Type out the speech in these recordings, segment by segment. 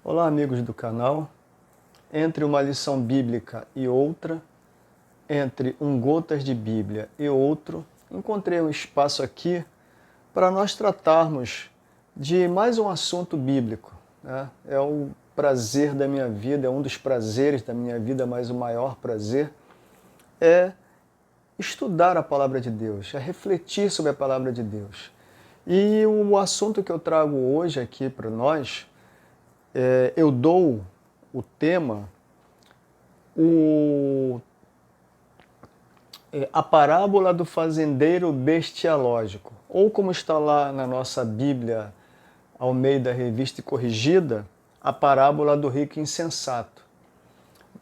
Olá, amigos do canal. Entre uma lição bíblica e outra, entre um Gotas de Bíblia e outro, encontrei um espaço aqui para nós tratarmos de mais um assunto bíblico, né? É o prazer da minha vida, é um dos prazeres da minha vida, mas o maior prazer é estudar a palavra de Deus, é refletir sobre a palavra de Deus. E o assunto que eu trago hoje aqui para nós, eu dou o tema, a parábola do fazendeiro bestialógico, ou como está lá na nossa Bíblia, Almeida Revista e Corrigida, a parábola do rico insensato.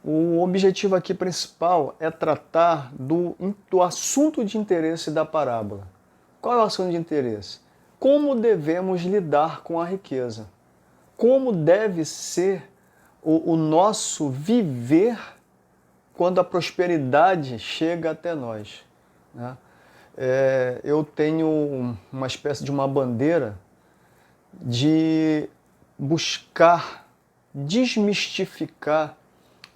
O objetivo aqui principal é tratar do assunto de interesse da parábola. Qual é o assunto de interesse? Como devemos lidar com a riqueza? Como deve ser o nosso viver quando a prosperidade chega até nós, né? Eu tenho uma espécie de uma bandeira de buscar desmistificar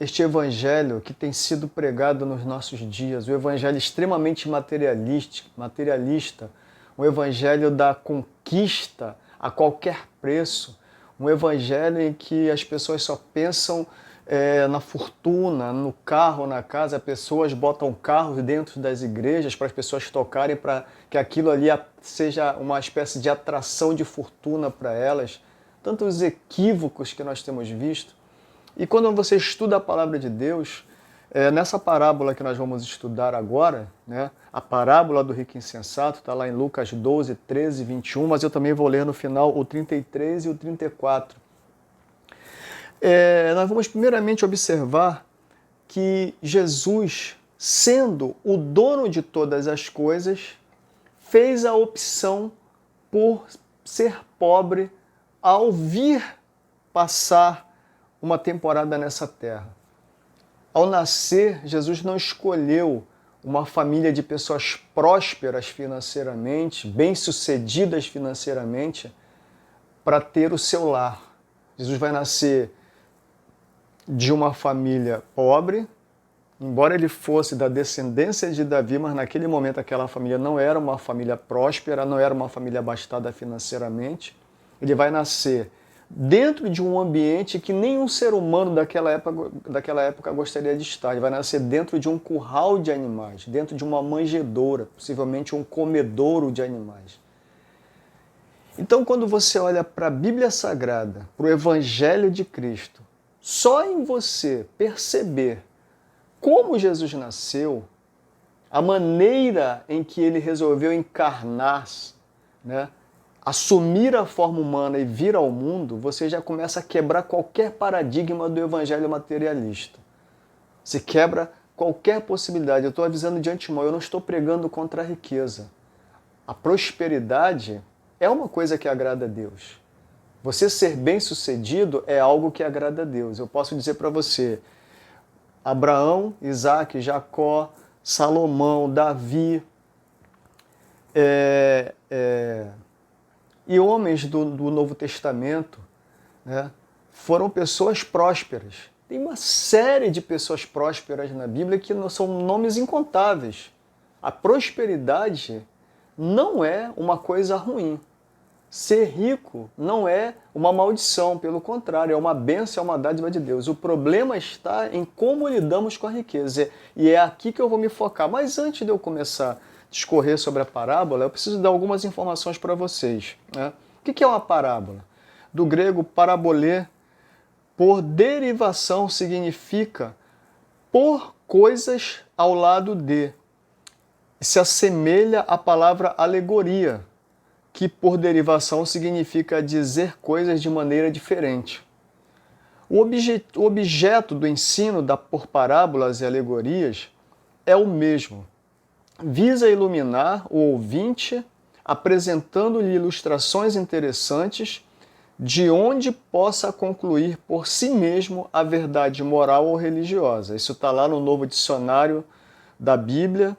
este evangelho que tem sido pregado nos nossos dias, o evangelho extremamente materialista, um evangelho da conquista a qualquer preço, um evangelho em que as pessoas só pensam na fortuna, no carro, na casa. Pessoas botam carros dentro das igrejas para as pessoas tocarem, para que aquilo ali seja uma espécie de atração de fortuna para elas. Tantos equívocos que nós temos visto. E quando você estuda a palavra de Deus, nessa parábola que nós vamos estudar agora, né, a parábola do rico insensato, está lá em Lucas 12, 13, 21, mas eu também vou ler no final o 33 e o 34. Nós vamos primeiramente observar que Jesus, sendo o dono de todas as coisas, fez a opção por ser pobre ao vir passar uma temporada nessa terra. Ao nascer, Jesus não escolheu uma família de pessoas prósperas financeiramente, bem-sucedidas financeiramente, para ter o seu lar. Jesus vai nascer de uma família pobre, embora ele fosse da descendência de Davi, mas naquele momento aquela família não era uma família próspera, não era uma família abastada financeiramente. Ele vai nascer dentro de um ambiente que nenhum ser humano daquela época gostaria de estar. Ele vai nascer dentro de um curral de animais, dentro de uma manjedoura, possivelmente um comedouro de animais. Então, quando você olha para a Bíblia Sagrada, para o Evangelho de Cristo, só em você perceber como Jesus nasceu, a maneira em que ele resolveu encarnar, né, assumir a forma humana e vir ao mundo, você já começa a quebrar qualquer paradigma do evangelho materialista. Você quebra qualquer possibilidade. Eu estou avisando de antemão, eu não estou pregando contra a riqueza. A prosperidade é uma coisa que agrada a Deus. Você ser bem-sucedido é algo que agrada a Deus. Eu posso dizer para você, Abraão, Isaac, Jacó, Salomão, Davi, e homens do Novo Testamento, né, foram pessoas prósperas. Tem uma série de pessoas prósperas na Bíblia que são nomes incontáveis. A prosperidade não é uma coisa ruim. Ser rico não é uma maldição, pelo contrário, é uma bênção, é uma dádiva de Deus. O problema está em como lidamos com a riqueza, e é aqui que eu vou me focar. Mas antes de eu começar a discorrer sobre a parábola, eu preciso dar algumas informações para vocês, né? O que é uma parábola? Do grego parabolê, por derivação, significa por coisas ao lado de. Se assemelha à palavra alegoria, que por derivação significa dizer coisas de maneira diferente. O objeto do ensino por parábolas e alegorias é o mesmo. Visa iluminar o ouvinte, apresentando-lhe ilustrações interessantes, de onde possa concluir por si mesmo a verdade moral ou religiosa. Isso está lá no Novo Dicionário da Bíblia,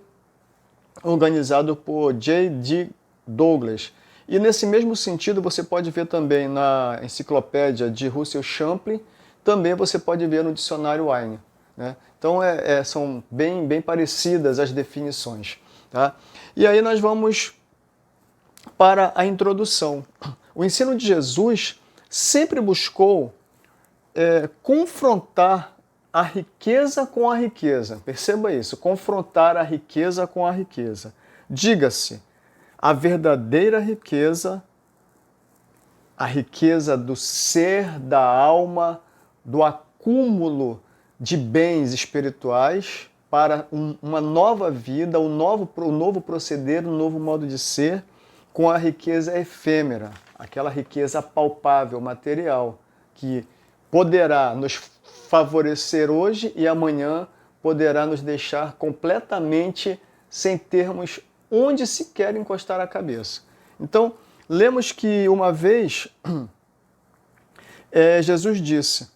organizado por J.D. Douglas. E nesse mesmo sentido, você pode ver também na enciclopédia de Russell Champlin, também você pode ver no dicionário Wine, né? Então são bem parecidas as definições. Tá? E aí nós vamos para a introdução. O ensino de Jesus sempre buscou confrontar a riqueza com a riqueza. Perceba isso, confrontar a riqueza com a riqueza. Diga-se, a verdadeira riqueza, a riqueza do ser, da alma, do acúmulo de bens espirituais para uma nova vida, um novo proceder, um novo modo de ser, com a riqueza efêmera, aquela riqueza palpável, material, que poderá nos favorecer hoje e amanhã poderá nos deixar completamente sem termos onde sequer encostar a cabeça. Então, lemos que uma vez Jesus disse: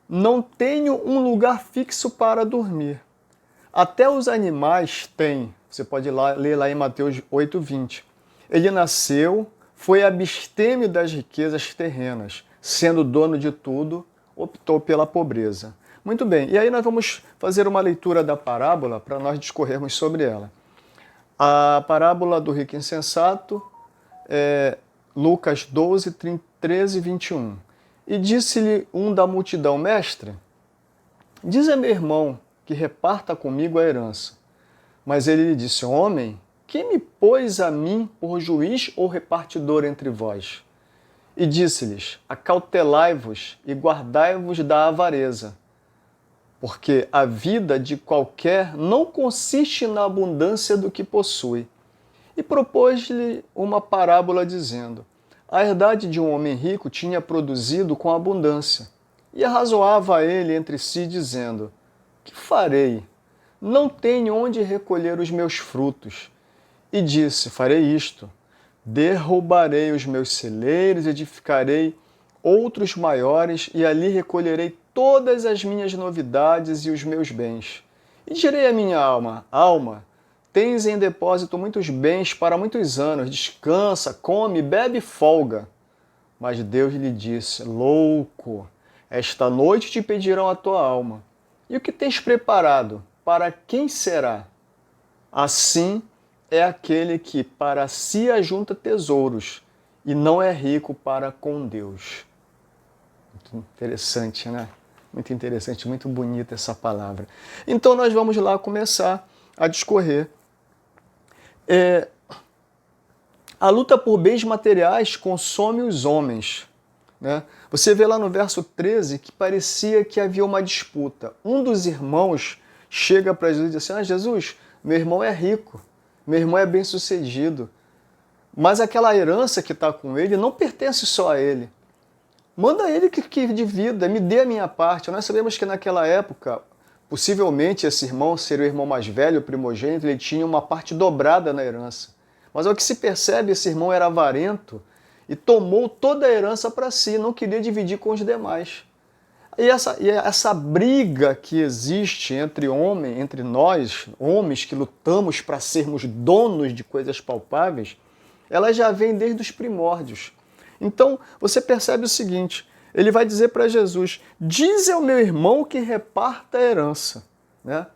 não tenho um lugar fixo para dormir. Até os animais têm. Você pode ler lá em Mateus 8:20. Ele nasceu, foi abstêmio das riquezas terrenas, sendo dono de tudo, optou pela pobreza. Muito bem, e aí nós vamos fazer uma leitura da parábola para nós discorrermos sobre ela. A parábola do rico insensato, Lucas 12, 13 e 21. E disse-lhe um da multidão: mestre, diz a meu irmão que reparta comigo a herança. Mas ele lhe disse: homem, quem me pôs a mim por juiz ou repartidor entre vós? E disse-lhes: acautelai-vos e guardai-vos da avareza, porque a vida de qualquer não consiste na abundância do que possui. E propôs-lhe uma parábola dizendo: a herdade de um homem rico tinha produzido com abundância. E arrazoava ele entre si, dizendo: que farei? Não tenho onde recolher os meus frutos. E disse: farei isto: derrubarei os meus celeiros, edificarei outros maiores, e ali recolherei todas as minhas novidades e os meus bens. E direi à minha alma: alma, tens em depósito muitos bens para muitos anos, descansa, come, bebe e folga. Mas Deus lhe disse: louco, esta noite te pedirão a tua alma. E o que tens preparado, para quem será? Assim é aquele que para si ajunta tesouros e não é rico para com Deus. Muito interessante, né? Muito interessante, muito bonita essa palavra. Então nós vamos lá começar a discorrer. A luta por bens materiais consome os homens, né? Você vê lá no verso 13 que parecia que havia uma disputa. Um dos irmãos chega para Jesus e diz assim: Jesus, meu irmão é rico, meu irmão é bem-sucedido, mas aquela herança que está com ele não pertence só a ele. Manda ele que divida, me dê a minha parte. Nós sabemos que naquela época, possivelmente esse irmão seria o irmão mais velho, o primogênito, ele tinha uma parte dobrada na herança. Mas ao que se percebe, esse irmão era avarento e tomou toda a herança para si, não queria dividir com os demais. E essa briga que existe entre nós, homens que lutamos para sermos donos de coisas palpáveis, ela já vem desde os primórdios. Então, você percebe o seguinte, ele vai dizer para Jesus: diz ao meu irmão que reparta a herança, né?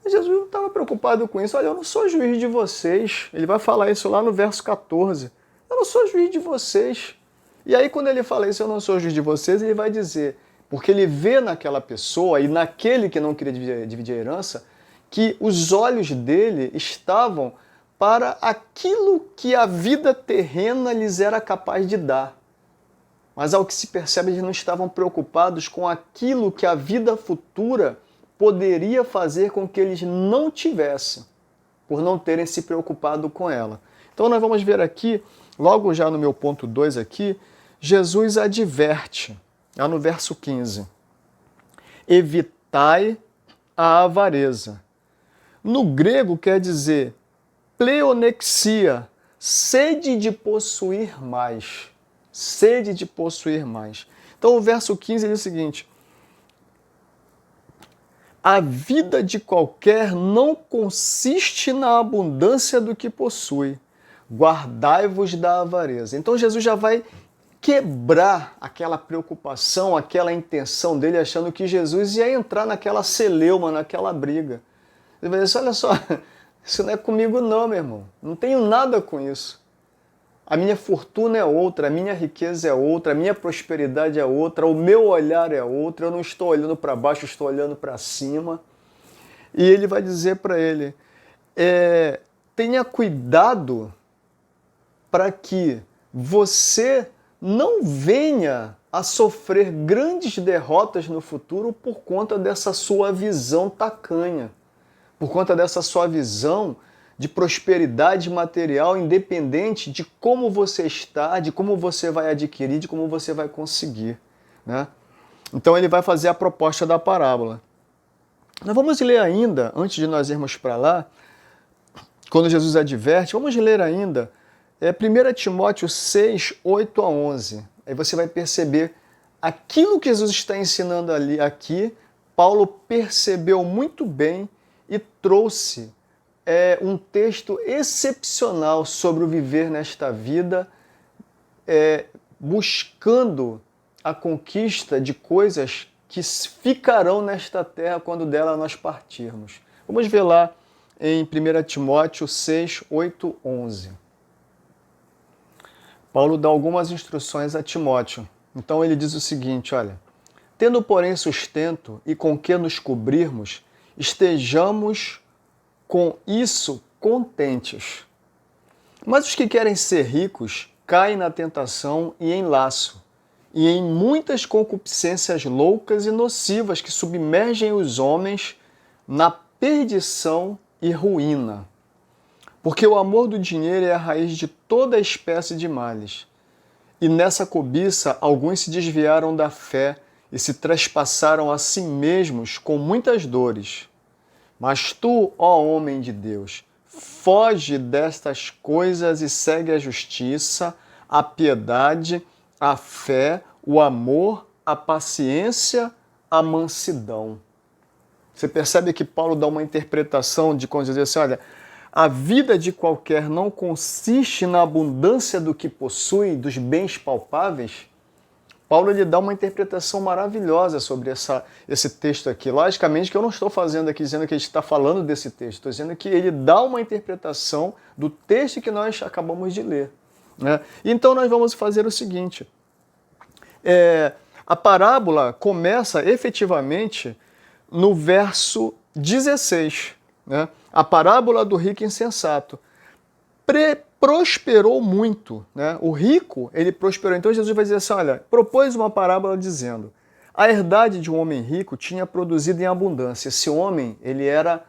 E Jesus não estava preocupado com isso. Olha, eu não sou juiz de vocês. Ele vai falar isso lá no verso 14. Eu não sou juiz de vocês. E aí, quando ele fala isso, eu não sou juiz de vocês, ele vai dizer, porque ele vê naquela pessoa e naquele que não queria dividir a herança, que os olhos dele estavam para aquilo que a vida terrena lhes era capaz de dar. Mas ao que se percebe, eles não estavam preocupados com aquilo que a vida futura poderia fazer com que eles não tivessem, por não terem se preocupado com ela. Então nós vamos ver aqui, logo já no meu ponto 2 aqui, Jesus adverte, lá no verso 15, evitai a avareza. No grego quer dizer pleonexia, sede de possuir mais. Sede de possuir mais. Então o verso 15 diz o seguinte: a vida de qualquer não consiste na abundância do que possui. guardai-vos da avareza. Então Jesus já vai quebrar aquela preocupação, aquela intenção dele, achando que Jesus ia entrar naquela celeuma, naquela briga. Ele vai dizer, olha só, isso não é comigo não, meu irmão. Não tenho nada com isso. A minha fortuna é outra, a minha riqueza é outra, a minha prosperidade é outra, o meu olhar é outro, eu não estou olhando para baixo, estou olhando para cima. E ele vai dizer para ele, tenha cuidado para que você não venha a sofrer grandes derrotas no futuro por conta dessa sua visão tacanha, por conta dessa sua visão de prosperidade material, independente de como você está, de como você vai adquirir, de como você vai conseguir, né? Então ele vai fazer a proposta da parábola. Nós vamos ler ainda, antes de nós irmos para lá, quando Jesus adverte, vamos ler ainda 1 Timóteo 6, 8 a 11. Aí você vai perceber aquilo que Jesus está ensinando aqui, Paulo percebeu muito bem e trouxe um texto excepcional sobre o viver nesta vida, buscando a conquista de coisas que ficarão nesta terra quando dela nós partirmos. Vamos ver lá em 1 Timóteo 6, 8, 11. Paulo dá algumas instruções a Timóteo. Então ele diz o seguinte, olha, tendo porém sustento e com que nos cobrirmos, estejamos com isso contentes. Mas os que querem ser ricos caem na tentação e em laço, e em muitas concupiscências loucas e nocivas que submergem os homens na perdição e ruína. Porque o amor do dinheiro é a raiz de toda espécie de males. E nessa cobiça alguns se desviaram da fé e se trespassaram a si mesmos com muitas dores. Mas tu, ó homem de Deus, foge destas coisas e segue a justiça, a piedade, a fé, o amor, a paciência, a mansidão. Você percebe que Paulo dá uma interpretação de quando diz assim, olha, a vida de qualquer não consiste na abundância do que possui, dos bens palpáveis? Paulo ele dá uma interpretação maravilhosa sobre esse texto aqui. Logicamente que eu não estou fazendo aqui dizendo que a gente está falando desse texto, estou dizendo que ele dá uma interpretação do texto que nós acabamos de ler, né? Então nós vamos fazer o seguinte, a parábola começa efetivamente no verso 16, né? A parábola do rico insensato. Prosperou muito, né? O rico, ele prosperou. Então Jesus vai dizer assim, olha, propôs uma parábola dizendo, a herdade de um homem rico tinha produzido em abundância. Esse homem, ele era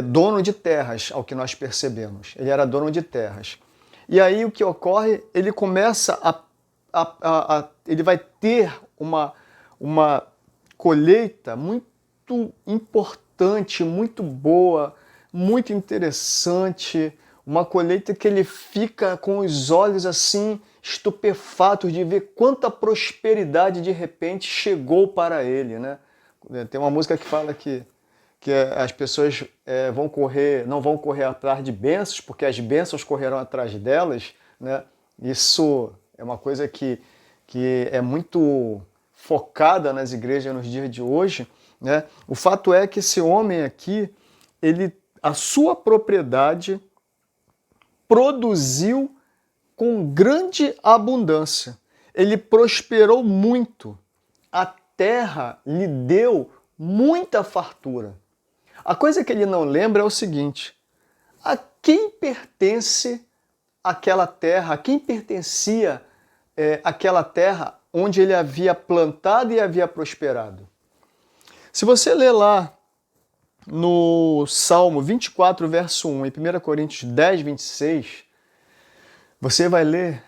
dono de terras, ao que nós percebemos. Ele era dono de terras. E aí o que ocorre, ele começa ele vai ter uma colheita muito importante, muito boa, muito interessante, uma colheita que ele fica com os olhos assim estupefatos de ver quanta prosperidade de repente chegou para ele, né? Tem uma música que fala que as pessoas não vão correr atrás de bênçãos, porque as bênçãos correrão atrás delas, né? Isso é uma coisa que é muito focada nas igrejas nos dias de hoje, né? O fato é que esse homem aqui, a sua propriedade produziu com grande abundância. Ele prosperou muito. A terra lhe deu muita fartura. A coisa que ele não lembra é o seguinte, a quem pertence aquela terra, a quem pertencia aquela terra onde ele havia plantado e havia prosperado? Se você ler lá no Salmo 24, verso 1 e 1 Coríntios 10, 26, você vai ler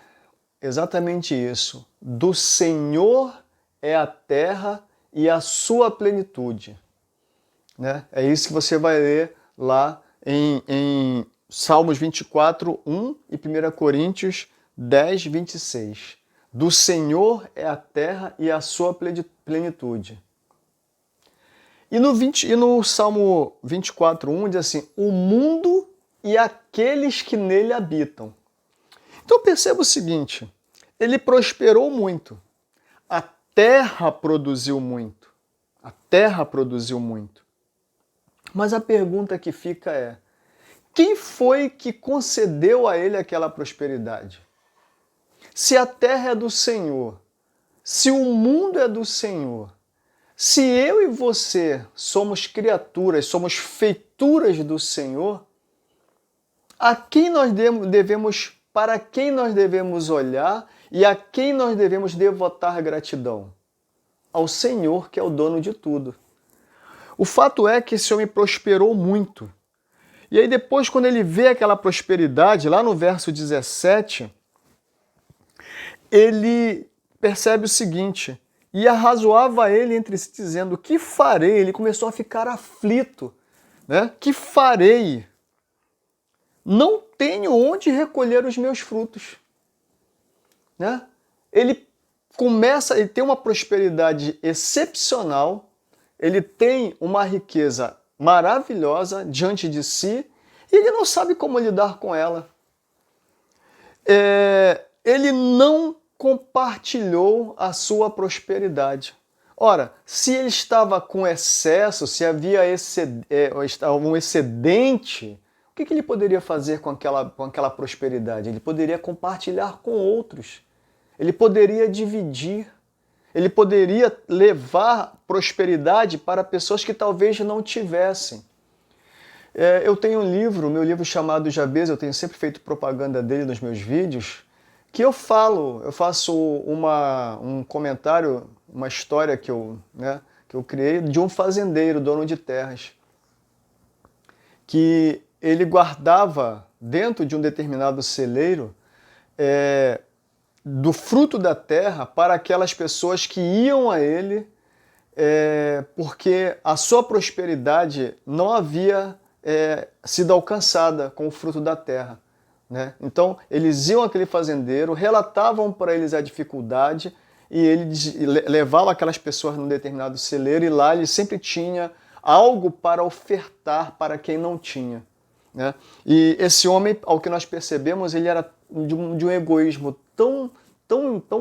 exatamente isso. Do Senhor é a terra e a sua plenitude. Né? É isso que você vai ler lá em Salmos 24, 1 e 1 Coríntios 10, 26. Do Senhor é a terra e a sua plenitude. E no Salmo 24, 1 diz assim, o mundo e aqueles que nele habitam. Então perceba o seguinte, ele prosperou muito, a terra produziu muito, a terra produziu muito. Mas a pergunta que fica é, quem foi que concedeu a ele aquela prosperidade? Se a terra é do Senhor, se o mundo é do Senhor, se eu e você somos criaturas, somos feituras do Senhor, a quem nós devemos, para quem nós devemos olhar e a quem nós devemos devotar gratidão? Ao Senhor, que é o dono de tudo. O fato é que esse homem prosperou muito. E aí depois, quando ele vê aquela prosperidade, lá no verso 17, ele percebe o seguinte, e arrazoava ele entre si, dizendo, o que farei? Ele começou a ficar aflito, né? Que farei? Não tenho onde recolher os meus frutos. Né? Ele tem uma prosperidade excepcional, ele tem uma riqueza maravilhosa diante de si, e ele não sabe como lidar com ela. Ele não compartilhou a sua prosperidade. Ora, se ele estava com excesso, se havia um excedente, o que ele poderia fazer com aquela prosperidade? Ele poderia compartilhar com outros. Ele poderia dividir. Ele poderia levar prosperidade para pessoas que talvez não tivessem. Eu tenho um livro, meu livro chamado Jabez, eu tenho sempre feito propaganda dele nos meus vídeos, que eu faço um comentário, uma história que eu criei de um fazendeiro, dono de terras, que ele guardava dentro de um determinado celeiro do fruto da terra para aquelas pessoas que iam a ele, porque a sua prosperidade não havia sido alcançada com o fruto da terra. Né? Então, eles iam àquele fazendeiro, relatavam para eles a dificuldade e ele levava aquelas pessoas num determinado celeiro e lá ele sempre tinha algo para ofertar para quem não tinha. Né? E esse homem, ao que nós percebemos, ele era de um egoísmo tão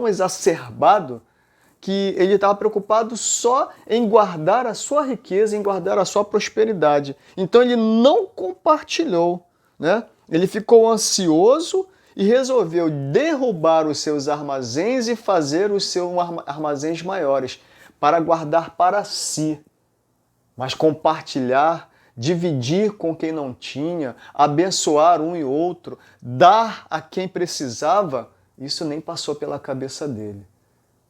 exacerbado que ele estava preocupado só em guardar a sua riqueza, em guardar a sua prosperidade. Então ele não compartilhou, né? Ele ficou ansioso e resolveu derrubar os seus armazéns e fazer os seus armazéns maiores para guardar para si. Mas compartilhar, dividir com quem não tinha, abençoar um e outro, dar a quem precisava, isso nem passou pela cabeça dele.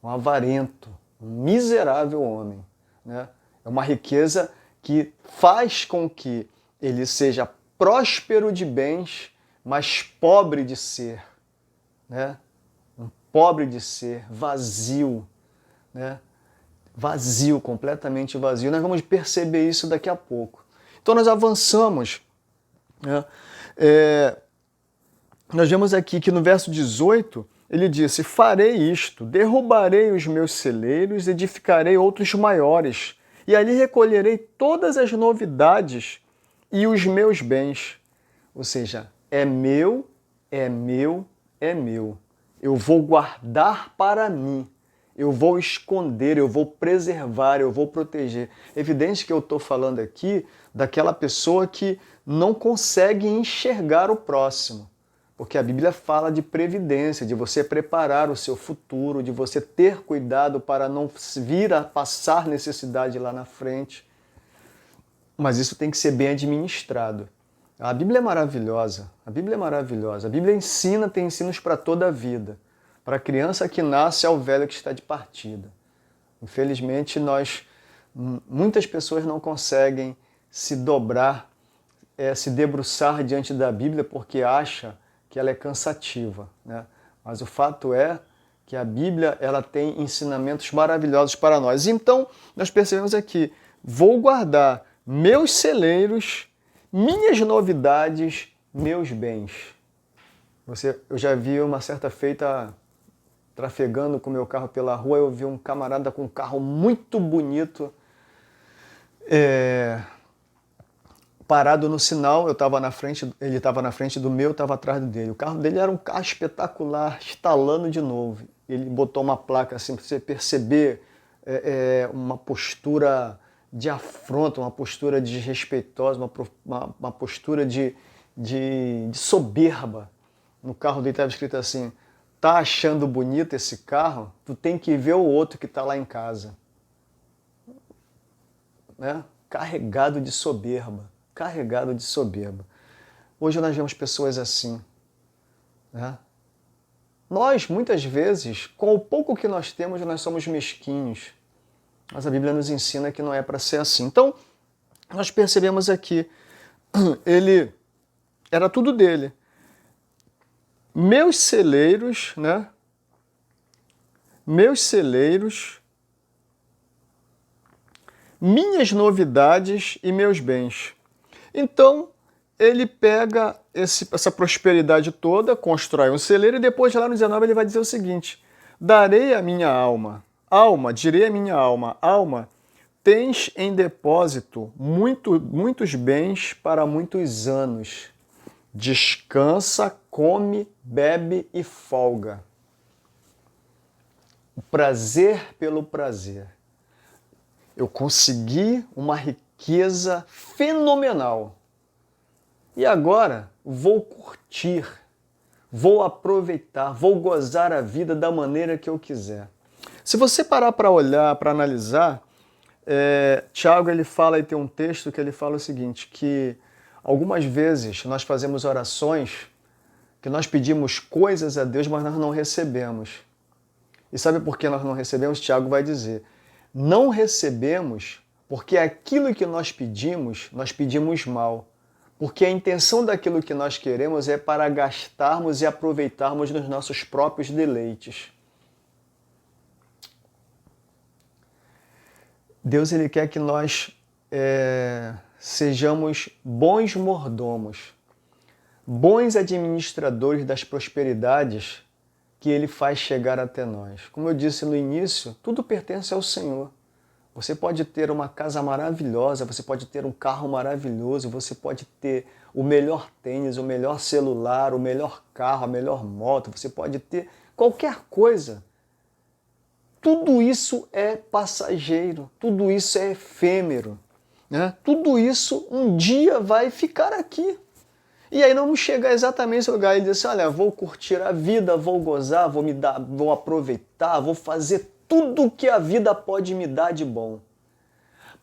Um avarento, um miserável homem. Né? É uma riqueza que faz com que ele seja próspero de bens, mas pobre de ser. Né? Um pobre de ser, vazio. Né? Vazio, completamente vazio. Nós vamos perceber isso daqui a pouco. Então nós avançamos. Né? Nós vemos aqui que no verso 18, ele disse, farei isto, derrubarei os meus celeiros, edificarei outros maiores, e ali recolherei todas as novidades e os meus bens. Ou seja, é meu, é meu, é meu. Eu vou guardar para mim. Eu vou esconder, eu vou preservar, eu vou proteger. É evidente que eu estou falando aqui daquela pessoa que não consegue enxergar o próximo. Porque a Bíblia fala de previdência, de você preparar o seu futuro, de você ter cuidado para não vir a passar necessidade lá na frente. Mas isso tem que ser bem administrado. A Bíblia é maravilhosa, a Bíblia é maravilhosa. A Bíblia tem ensinos para toda a vida. Para a criança que nasce ao velho que está de partida. Infelizmente, muitas pessoas não conseguem se dobrar, se debruçar diante da Bíblia porque acha que ela é cansativa. Né? Mas o fato é que a Bíblia ela tem ensinamentos maravilhosos para nós. Então, nós percebemos aqui, vou guardar meus celeiros, minhas novidades, meus bens. Eu já vi uma certa feita trafegando com meu carro pela rua, eu vi um camarada com um carro muito bonito, parado no sinal, eu estava na frente, ele estava na frente do meu, eu estava atrás dele. O carro dele era um carro espetacular, estalando de novo. Ele botou uma placa assim para você perceber uma postura de afronta, uma postura desrespeitosa, uma postura de soberba. No carro dele estava escrito assim: tá achando bonito esse carro? Tu tem que ver o outro que está lá em casa. Né? Carregado de soberba. Carregado de soberba. Hoje nós vemos pessoas assim. Né? Nós, muitas vezes, com o pouco que nós temos, nós somos mesquinhos. Mas a Bíblia nos ensina que não é para ser assim. Então, nós percebemos aqui, ele era tudo dele. Meus celeiros, né? Meus celeiros, minhas novidades e meus bens. Então, ele pega essa prosperidade toda, constrói um celeiro e depois lá no 19 ele vai dizer o seguinte: darei a minha alma, direi a minha alma, alma, tens em depósito muitos bens para muitos anos. Descansa, come, bebe e folga. O prazer pelo prazer. Eu consegui uma riqueza fenomenal. E agora vou curtir, vou aproveitar, vou gozar a vida da maneira que eu quiser. Se você parar para olhar, para analisar, Tiago ele fala, e tem um texto que ele fala o seguinte, que algumas vezes nós fazemos orações que nós pedimos coisas a Deus, mas nós não recebemos. E sabe por que nós não recebemos? Tiago vai dizer: não recebemos porque aquilo que nós pedimos mal. Porque a intenção daquilo que nós queremos é para gastarmos e aproveitarmos nos nossos próprios deleites. Deus ele quer que nós sejamos bons mordomos, bons administradores das prosperidades que Ele faz chegar até nós. Como eu disse no início, tudo pertence ao Senhor. Você pode ter uma casa maravilhosa, você pode ter um carro maravilhoso, você pode ter o melhor tênis, o melhor celular, o melhor carro, a melhor moto, você pode ter qualquer coisa. Tudo isso é passageiro, tudo isso é efêmero, né? Tudo isso um dia vai ficar aqui. E aí não vamos chegar exatamente nesse lugar e dizer assim: olha, vou curtir a vida, vou gozar, vou aproveitar, vou fazer tudo que a vida pode me dar de bom.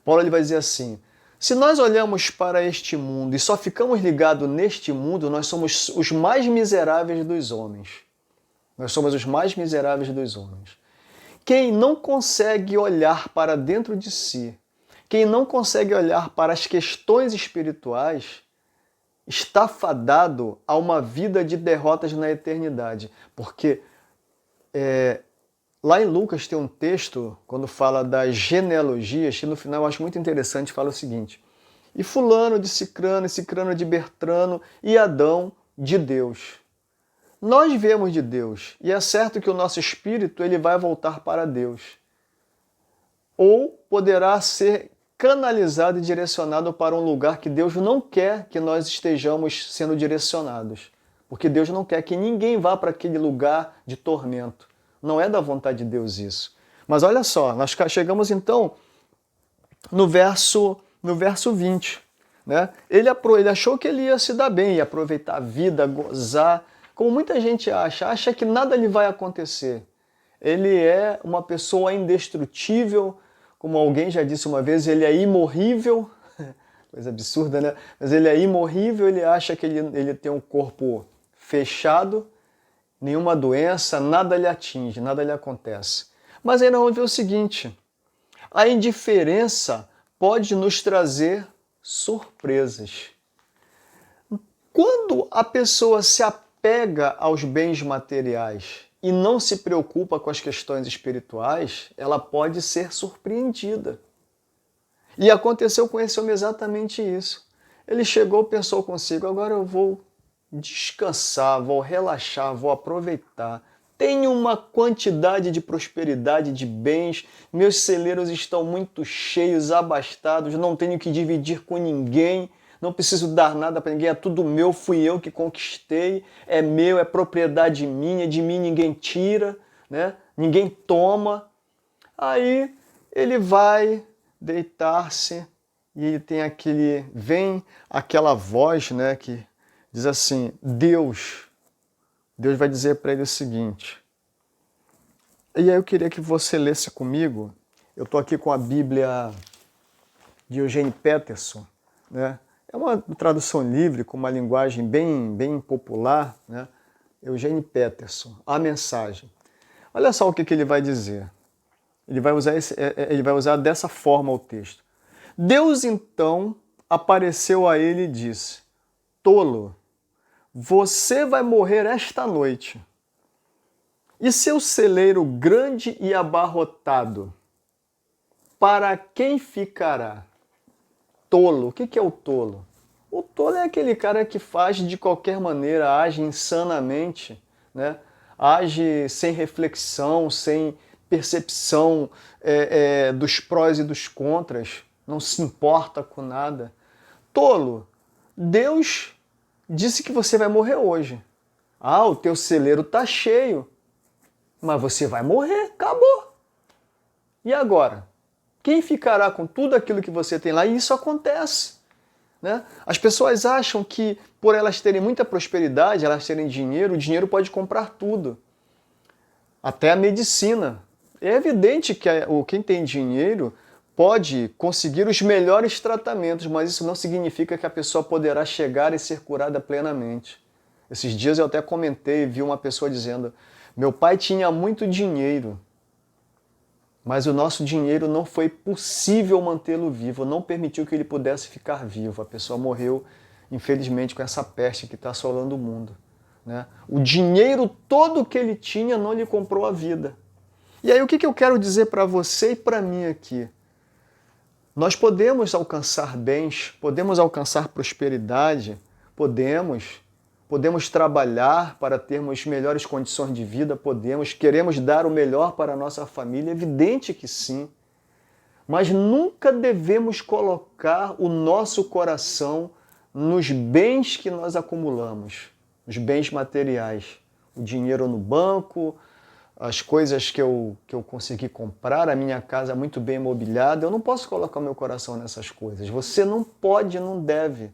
Paulo ele vai dizer assim: se nós olhamos para este mundo e só ficamos ligados neste mundo, nós somos os mais miseráveis dos homens. Nós somos os mais miseráveis dos homens. Quem não consegue olhar para dentro de si, quem não consegue olhar para as questões espirituais, está fadado a uma vida de derrotas na eternidade. Porque lá em Lucas tem um texto, quando fala das genealogias, que no final eu acho muito interessante, fala o seguinte: e fulano de Cicrano, e Cicrano de Bertrano, e Adão de Deus. Nós viemos de Deus, e é certo que o nosso espírito ele vai voltar para Deus. Ou poderá ser canalizado e direcionado para um lugar que Deus não quer que nós estejamos sendo direcionados. Porque Deus não quer que ninguém vá para aquele lugar de tormento. Não é da vontade de Deus isso. Mas olha só, nós chegamos então no verso 20. Né? Ele achou que ele ia se dar bem, ia aproveitar a vida, gozar. Como muita gente acha que nada lhe vai acontecer. Ele é uma pessoa indestrutível, como alguém já disse uma vez, ele é imorrível, coisa absurda, né? Mas ele é imorrível, ele acha que ele tem um corpo fechado, nenhuma doença, nada lhe atinge, nada lhe acontece. Mas aí nós vamos ver o seguinte: a indiferença pode nos trazer surpresas. Quando a pessoa se apega aos bens materiais e não se preocupa com as questões espirituais, ela pode ser surpreendida. E aconteceu com esse homem exatamente isso. Ele chegou, pensou consigo: agora eu vou descansar, vou relaxar, vou aproveitar. Tenho uma quantidade de prosperidade, de bens, meus celeiros estão muito cheios, abastados, não tenho que dividir com ninguém, não preciso dar nada para ninguém, é tudo meu, fui eu que conquistei, é meu, é propriedade minha, de mim ninguém tira, né? Ninguém toma. Aí ele vai deitar-se e vem aquela voz, né, que diz assim, Deus vai dizer para ele o seguinte. E aí eu queria que você lesse comigo, eu estou aqui com a Bíblia de Eugene Peterson, né? É uma tradução livre, com uma linguagem bem popular, né? Eugene Peterson, a mensagem. Olha só o que ele vai dizer. Ele vai usar dessa forma o texto. Deus então apareceu a ele e disse, tolo, você vai morrer esta noite. E seu celeiro grande e abarrotado, para quem ficará? Tolo. O que é o tolo? O tolo é aquele cara que faz de qualquer maneira, age insanamente, né? Age sem reflexão, sem percepção dos prós e dos contras, não se importa com nada. Tolo, Deus disse que você vai morrer hoje. Ah, o teu celeiro está cheio, mas você vai morrer, acabou. E agora? Quem ficará com tudo aquilo que você tem lá? E isso acontece, né? As pessoas acham que por elas terem muita prosperidade, elas terem dinheiro, o dinheiro pode comprar tudo. Até a medicina. É evidente que quem tem dinheiro pode conseguir os melhores tratamentos, mas isso não significa que a pessoa poderá chegar e ser curada plenamente. Esses dias eu até comentei e vi uma pessoa dizendo, meu pai tinha muito dinheiro, mas o nosso dinheiro não foi possível mantê-lo vivo, não permitiu que ele pudesse ficar vivo. A pessoa morreu, infelizmente, com essa peste que está assolando o mundo, né? O dinheiro todo que ele tinha não lhe comprou a vida. E aí o que eu quero dizer para você e para mim aqui? Nós podemos alcançar bens, podemos alcançar prosperidade, podemos trabalhar para termos melhores condições de vida, queremos dar o melhor para a nossa família, é evidente que sim. Mas nunca devemos colocar o nosso coração nos bens que nós acumulamos, os bens materiais, o dinheiro no banco, as coisas que eu consegui comprar, a minha casa muito bem mobiliada. Eu não posso colocar o meu coração nessas coisas. Você não pode, não deve.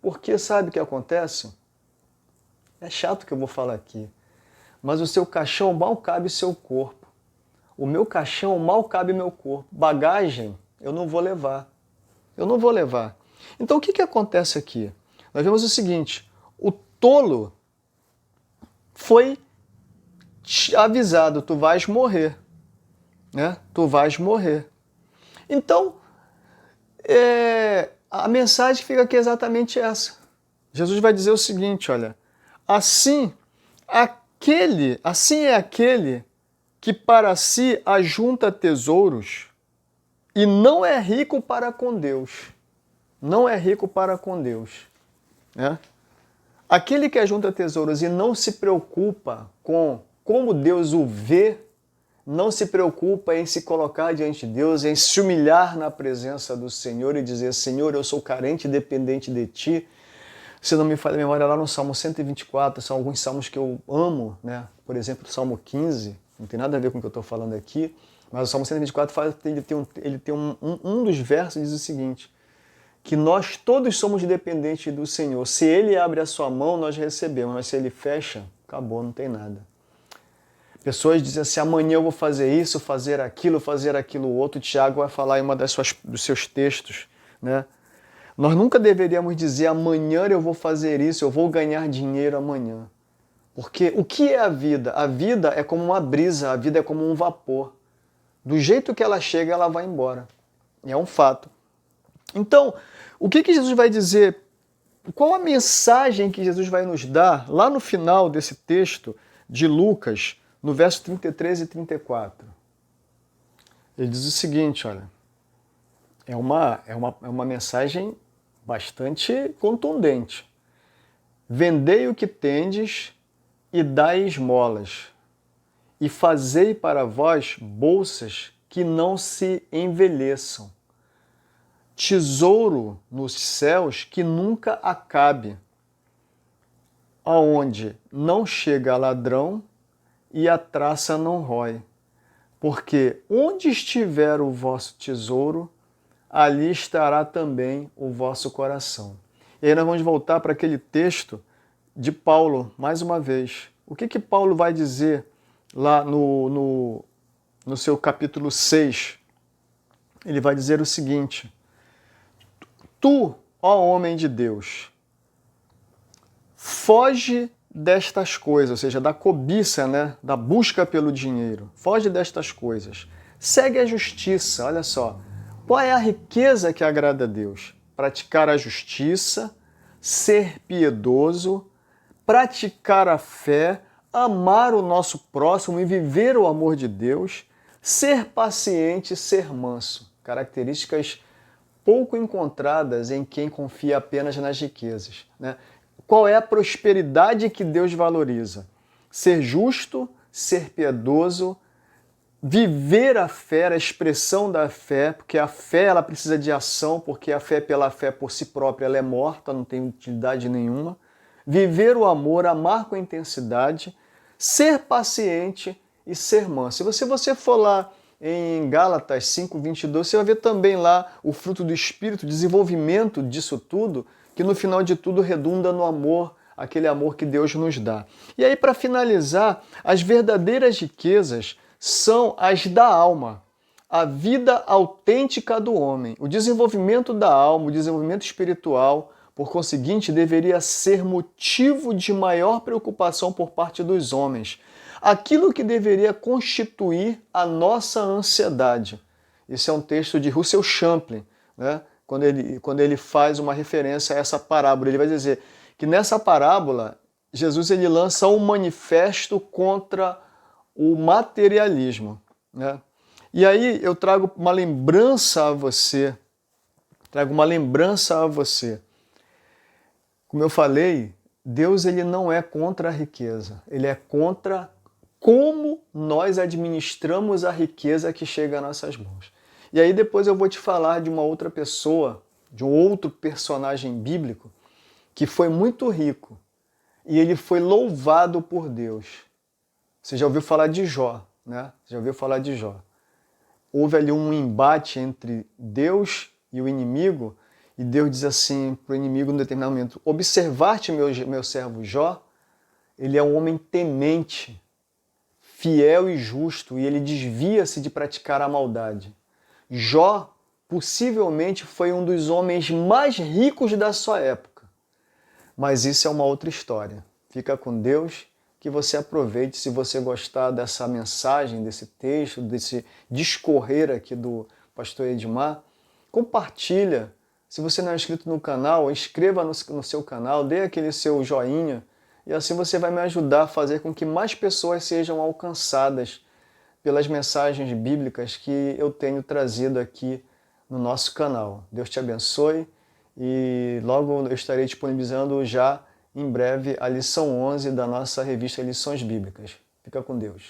Porque sabe o que acontece? É chato que eu vou falar aqui, mas o seu caixão mal cabe o seu corpo. O meu caixão mal cabe meu corpo. Bagagem eu não vou levar. Eu não vou levar. Então o que acontece aqui? Nós vemos o seguinte, o tolo foi avisado, tu vais morrer, né? Tu vais morrer. Então, a mensagem fica aqui exatamente essa. Jesus vai dizer o seguinte, olha, assim é aquele que para si ajunta tesouros e não é rico para com Deus. Não é rico para com Deus, né? Aquele que ajunta tesouros e não se preocupa com como Deus o vê, não se preocupa em se colocar diante de Deus, em se humilhar na presença do Senhor e dizer, Senhor, eu sou carente e dependente de Ti. Se não me falha a memória, lá no Salmo 124, são alguns salmos que eu amo, né? Por exemplo, o Salmo 15, não tem nada a ver com o que eu estou falando aqui, mas o Salmo 124 ele tem um dos versos diz o seguinte, que nós todos somos dependentes do Senhor. Se Ele abre a sua mão, nós recebemos, mas se Ele fecha, acabou, não tem nada. Pessoas dizem assim, amanhã eu vou fazer isso, fazer aquilo outro. Tiago vai falar em uma dos seus textos, né? Nós nunca deveríamos dizer, amanhã eu vou fazer isso, eu vou ganhar dinheiro amanhã. Porque o que é a vida? A vida é como uma brisa, a vida é como um vapor. Do jeito que ela chega, ela vai embora. É um fato. Então, o que Jesus vai dizer? Qual a mensagem que Jesus vai nos dar lá no final desse texto de Lucas, no verso 33 e 34? Ele diz o seguinte, olha, é uma mensagem bastante contundente. Vendei o que tendes e dai esmolas, e fazei para vós bolsas que não se envelheçam. tesouro nos céus que nunca acabe, aonde não chega ladrão e a traça não rói. Porque onde estiver o vosso tesouro, ali estará também o vosso coração. E aí nós vamos voltar para aquele texto de Paulo, mais uma vez. O que Paulo vai dizer lá no seu capítulo 6? Ele vai dizer o seguinte: Tu, ó homem de Deus, foge destas coisas, ou seja, da cobiça, né? Da busca pelo dinheiro. Foge destas coisas. Segue a justiça, olha só. Qual é a riqueza que agrada a Deus? Praticar a justiça, ser piedoso, praticar a fé, amar o nosso próximo e viver o amor de Deus, ser paciente, ser manso. Características pouco encontradas em quem confia apenas nas riquezas, né? Qual é a prosperidade que Deus valoriza? Ser justo, ser piedoso, viver a fé, a expressão da fé, porque a fé ela precisa de ação, porque a fé pela fé por si própria ela é morta, não tem utilidade nenhuma. Viver o amor, amar com intensidade, ser paciente e ser manso. Se você for lá em Gálatas 5:22, você vai ver também lá o fruto do Espírito, o desenvolvimento disso tudo, que no final de tudo redunda no amor, aquele amor que Deus nos dá. E aí, para finalizar, as verdadeiras riquezas são as da alma, a vida autêntica do homem, o desenvolvimento da alma, o desenvolvimento espiritual, por conseguinte, deveria ser motivo de maior preocupação por parte dos homens. Aquilo que deveria constituir a nossa ansiedade. Isso é um texto de Russell Champlin, né? Quando ele faz uma referência a essa parábola. Ele vai dizer que nessa parábola, Jesus ele lança um manifesto contra o materialismo, né? E aí eu trago uma lembrança a você, Como eu falei, Deus ele não é contra a riqueza, ele é contra como nós administramos a riqueza que chega às nossas mãos. E aí depois eu vou te falar de uma outra pessoa, de um outro personagem bíblico, que foi muito rico e ele foi louvado por Deus. Você já ouviu falar de Jó, né? Já ouviu falar de Jó. Houve ali um embate entre Deus e o inimigo, e Deus diz assim para o inimigo, em determinado momento: observar-te, meu servo Jó, ele é um homem temente, fiel e justo, e ele desvia-se de praticar a maldade. Jó possivelmente foi um dos homens mais ricos da sua época. Mas isso é uma outra história. Fica com Deus, que você aproveite. Se você gostar dessa mensagem, desse texto, desse discorrer aqui do pastor Edmar, compartilha. Se você não é inscrito no canal, inscreva no seu canal, dê aquele seu joinha, e assim você vai me ajudar a fazer com que mais pessoas sejam alcançadas pelas mensagens bíblicas que eu tenho trazido aqui no nosso canal. Deus te abençoe e logo eu estarei disponibilizando já em breve a lição 11 da nossa revista Lições Bíblicas. Fica com Deus.